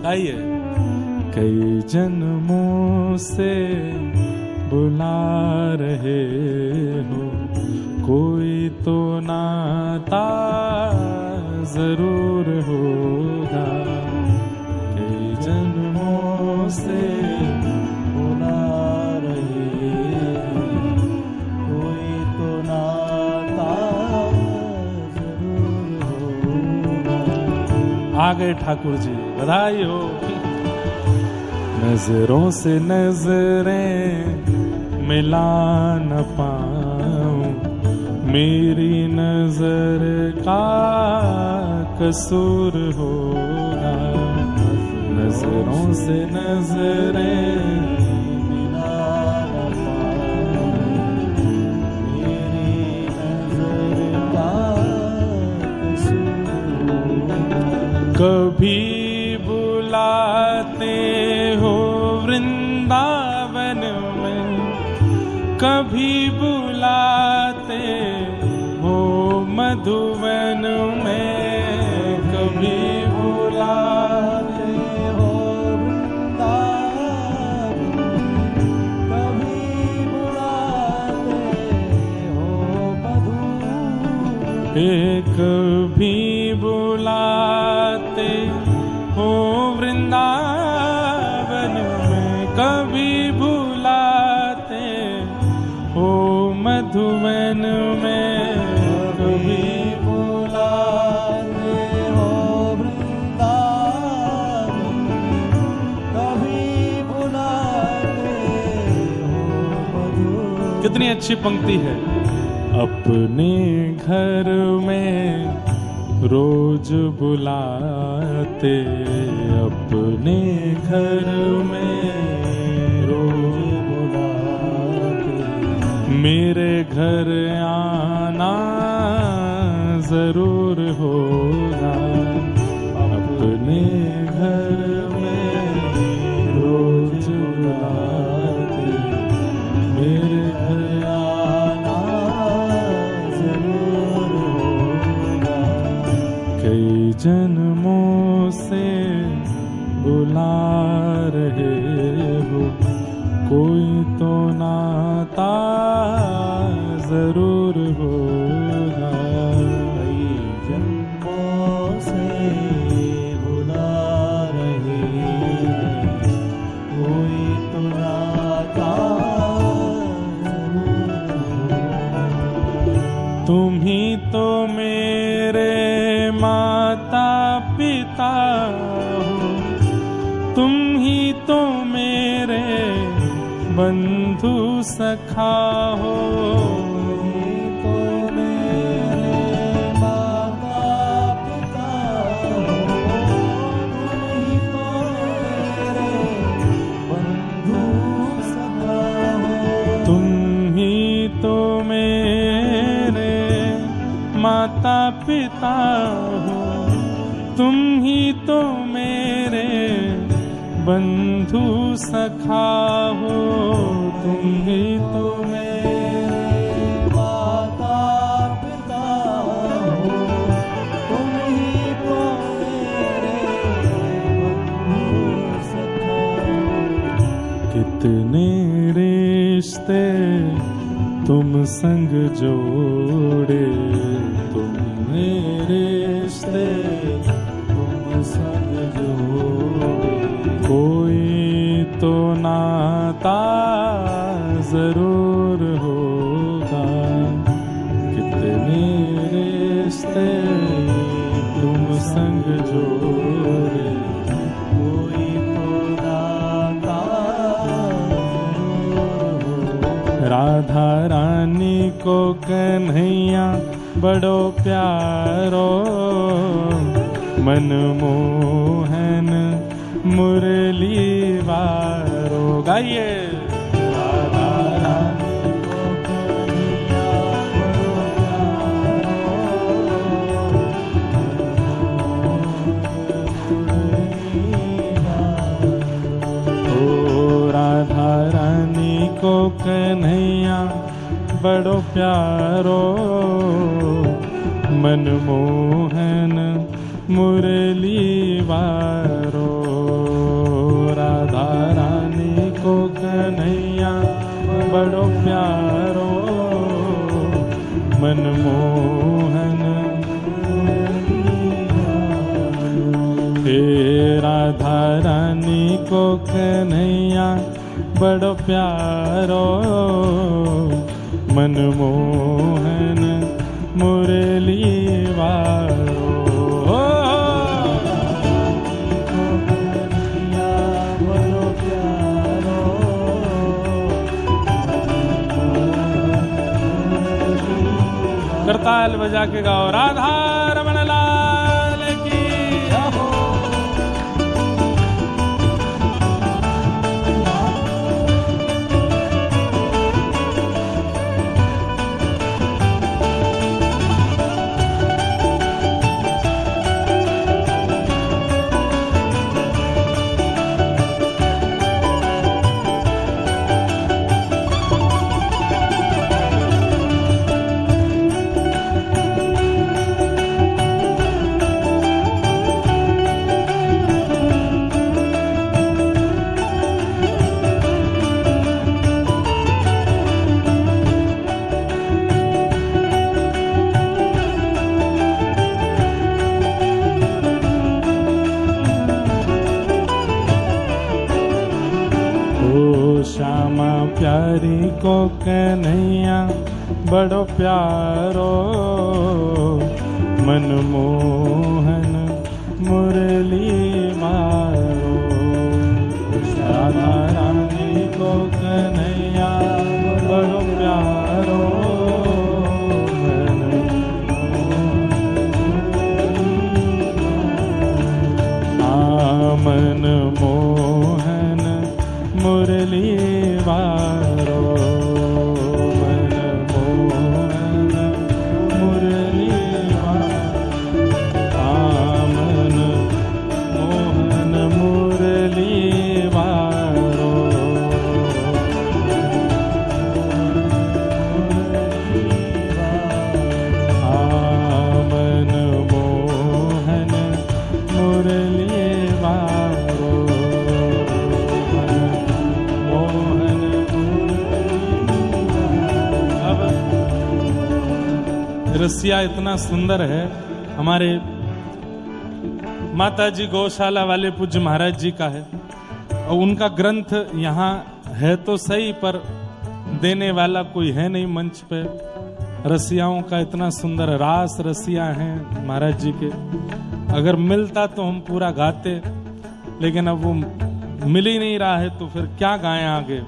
गाइए। कई जन्मों से बुला रहे हो, कोई तो नाता जरूर होगा। कई जन्मों से बुला रहे हो, कोई तो नाता जरूर होगा। आ गए ठाकुर जी, बधाई हो। नजरों से नजरें मिला न पाऊं, मेरी नजर का कसूर होगा। नजरों से नजरें मिला न पाऊं, मेरी नजर का कसूर होगा। कभी बुलाते हो वृंदावन में, कभी बुलाते हो मधुवन में, कभी बुलाते हो वृंदावन, कभी बुलाते हो मधुवन, कभी बुलाते हो वृंदावन में, कभी बुलाते हो मधुवन में, कभी बुलाते हो वृंदावन, कभी बुलाते हो मधुवन। कितनी अच्छी पंक्ति है। अपने घर में रोज बुलाते, अपने घर में रोज बुलाते, मेरे घर आना जरूर होगा। अपने घर में रोज बुलाते, मेरे घर आना जरूर होगा। कई जन्मों से बुला रहे हो, कोई तो नाता जरूर होगा। कई जन्मों से बुला रहे हो, कोई तो नाता जरूर होगा। तुम ही तो मेरे माता पिता हो, तुम ही तो मेरे बंधु सखा हो, तो मेरे माता पिता हो, तुम ही तो मेरे बंधु सखा हो, तुम ही तो मेरे माता पिता हो, तुम ही तो मेरे बंधु सखा हो, तुम ही तो मेरे माता पिता हो, तुम ही तो मेरे बंधु सखा हो। कितने रिश्ते तुम संग जोड़े, तुमने रिश्ते तुम संग जोड़े, कोई तो नाता जरूर होगा। कितने रिश्ते तुम संग जोड़े, कोई तो नाता जरूर होगा। राधा रानी को कन्हैया बड़ो प्यारो, मनमोहन मुरली वारो। गाइए। राधा रानी को कन्हैया बड़ो प्यारो, ओ राधा रानी को कन्हैया बड़ो प्यारो, मनमोहन मुरली वारो। बड़ो प्यारो मनमोहन। हे राधा रानी को कन्हैया बड़ो प्यारो मनमोहन मुरली वारो। करताल बजा के गाओ राधा रमण लाल की। श्यामा प्यारी को कन्हैया बड़ो प्यारो मनमोहन मुरली मारो। राधा रानी को कन्हैया बड़ो प्यारो मनमोहन मुरली वारो। मनमोहन मुरली मनमोहन मुरली वारो। मनमोहन मुरली वारो। रसिया इतना सुंदर है। हमारे माताजी गौशाला वाले पूज्य महाराज जी का है और उनका ग्रंथ यहाँ है तो सही, पर देने वाला कोई है नहीं मंच पे। रसियाओं का इतना सुंदर रास रसिया हैं महाराज जी के। अगर मिलता तो हम पूरा गाते, लेकिन अब वो मिल ही नहीं रहा है तो फिर क्या गाएं आगे।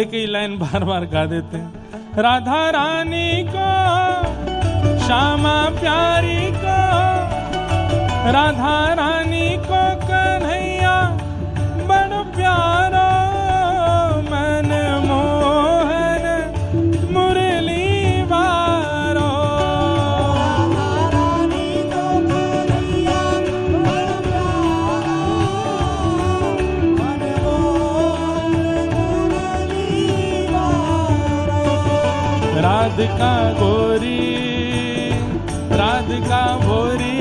एक ही लाइन बार बार गा देते हैं। राधा रानी को श्यामा प्यारी को, राधा रानी को कन्हैया बड़ प्यारो मनमोहन मुरली वारो। राधा रानी को कन्हैया बड़ प्यारो मनमोहन मुरली वारो। राधिका गोरी राधिका भोरी,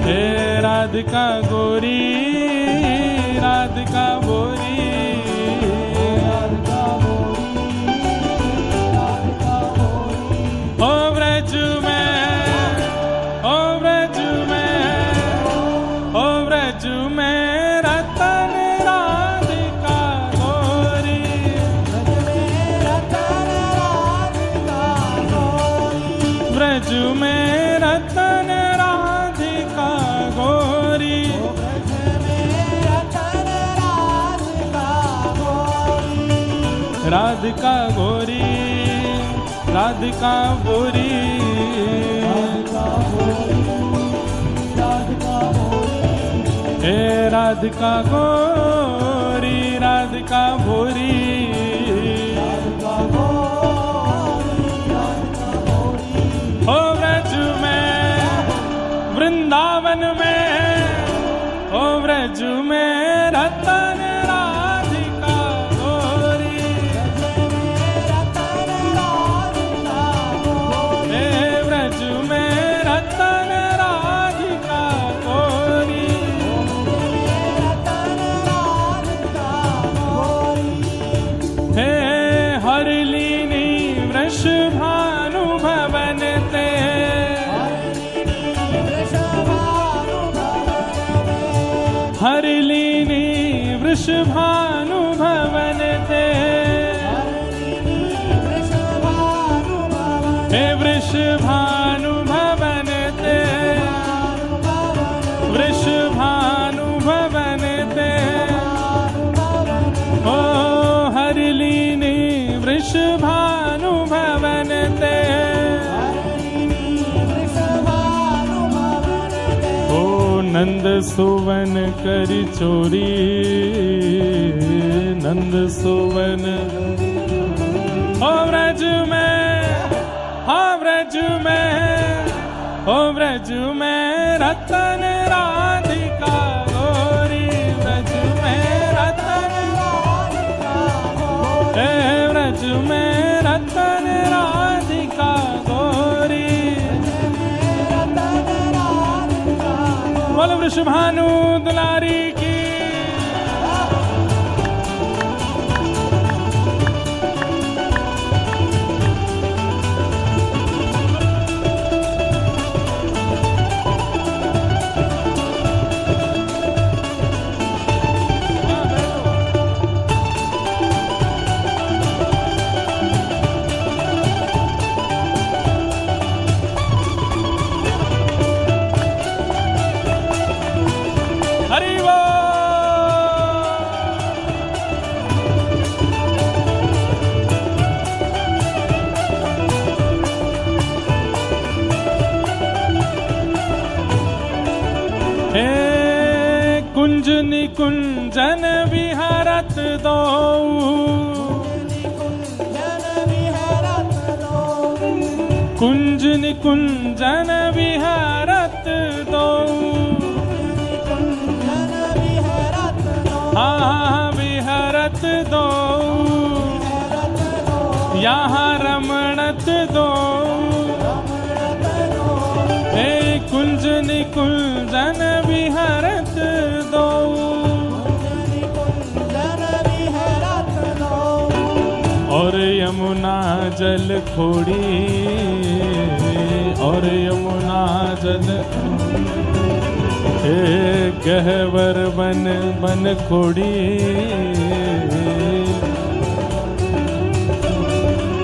हे राधिका गोरी राधिका भोरी। ओ ब्रज में ओ ब्रज में ओ ब्रज में रतन राधिका गोरी। ब्रज में रतन राधिका गोरी। राधिका गोरी राधिका गोरी। हे राधिका गोरी राधिका भोरी। हो ब्रज में वृंदावन में ओ ब्रज में रतन राधिका गोरी। हे ब्रज में रतन राधिका गोरी। वृषभानु भवन ते, हे वृषभानु भवन ते, वृषभानु भवन ते, ओ हरिलीनी वृषभानु भवन ते, ओ नंद सुवन करी चोरी, नंद सुवन ओ व्रज में, हा व्रज में, ओ व्रज में रतन राधिका गोरी, व्रज में रतन राधिका गोरी, हे व्रज में रतन राधिका गोरी, बोल वृषभानु दुलारी की। कुंज निकुंजन विहरत दो, कुंज निकुंजन विहरत दो, हाँ विहरत दो, यहाँ रमणत दो, हे कुंज निकुंजन विहरत दो, और यमुना जल खोड़ी, और यमुना जल, हे गहवर बन बन खोड़ी,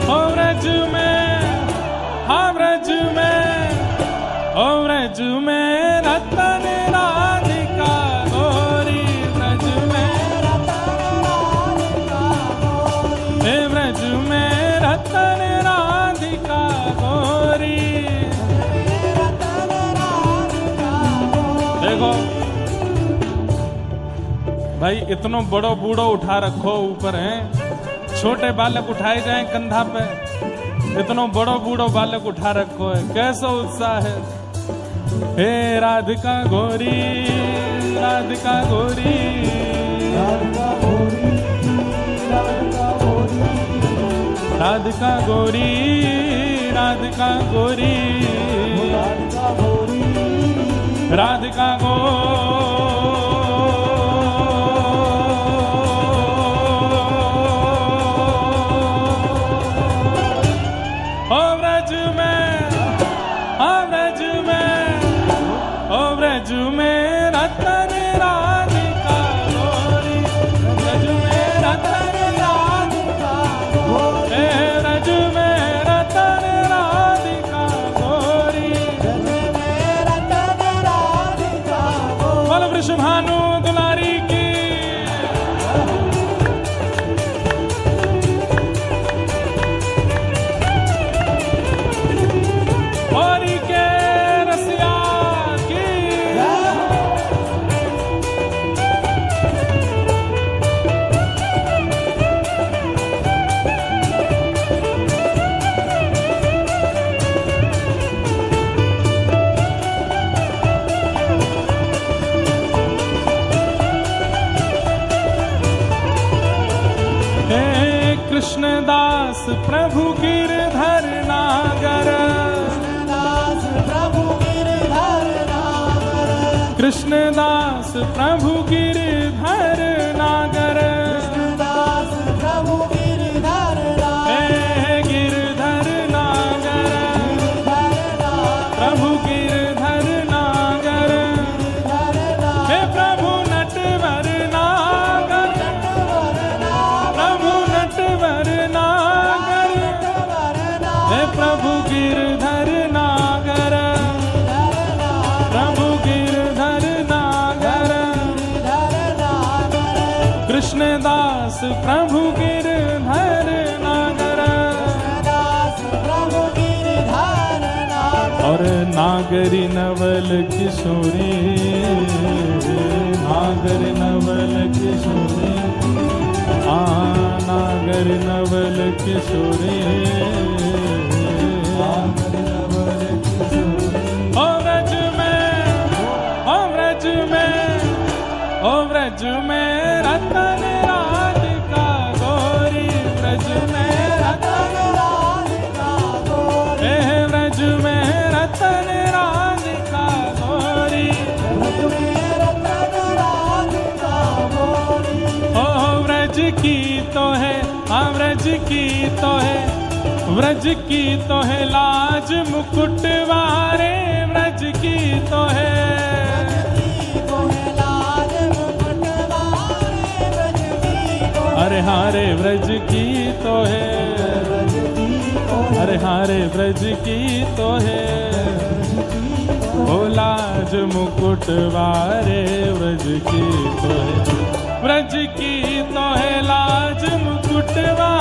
ओ व्रज में, हा व्रज में, ओ व्रज में रतन राधिका गोरी, व्रज में रतन राधिका गोरी, हे व्रज में रतन राधिका गोरी। देखो भाई, इतनो बड़ो बूढ़ो उठा रखो ऊपर है, छोटे बालक उठाए जाएं कंधा पे, इतनो बड़ो बूढ़ो बालक उठा रखो है, कैसा उत्साह है। हे राधिका गोरी, राधिका गोरी, राधिका गोरी, राधिका गोरी, राधिका गोरी, राधिका गोरी, राधिका व्रज में रतन राधिका गोरी, व्रज में रतन राधिका गोरी, व्रज में रतन राधिका गोरी, व्रज में रतन राधिका गोरी। बोल वृषभानु दुलारी की। कृष्णदास प्रभु गिरधर नागर, कृष्णदास प्रभु गिरधर नागर, कृष्णदास प्रभु गिरधर नागर, कृष्णदास प्रभु गिरधर नागर, गिरधर नागर, प्रभु गिरधर नागर, हे प्रभु नटवर नागर, और नागरी नवल किशोरी, नागरी नवल किशोरी, नागर नवल किशोरी, ओ व्रज में, ओ व्रज में, ओ व्रज में रतन राधिका गोरी, व्रज में रतन राधिका गोरी, व्रज में रतन राधिका गोरी, ओ व्रज की तो है, व्रज की तो है, व्रज की तो है लाज मुकुट वारे, व्रज की तो है, अरे हारे व्रज की तो है, अरे हारे व्रज की तो है, ओ लाज मुकुट वारे व्रज की तो है, व्रज की तो है लाज मुकुट वारे।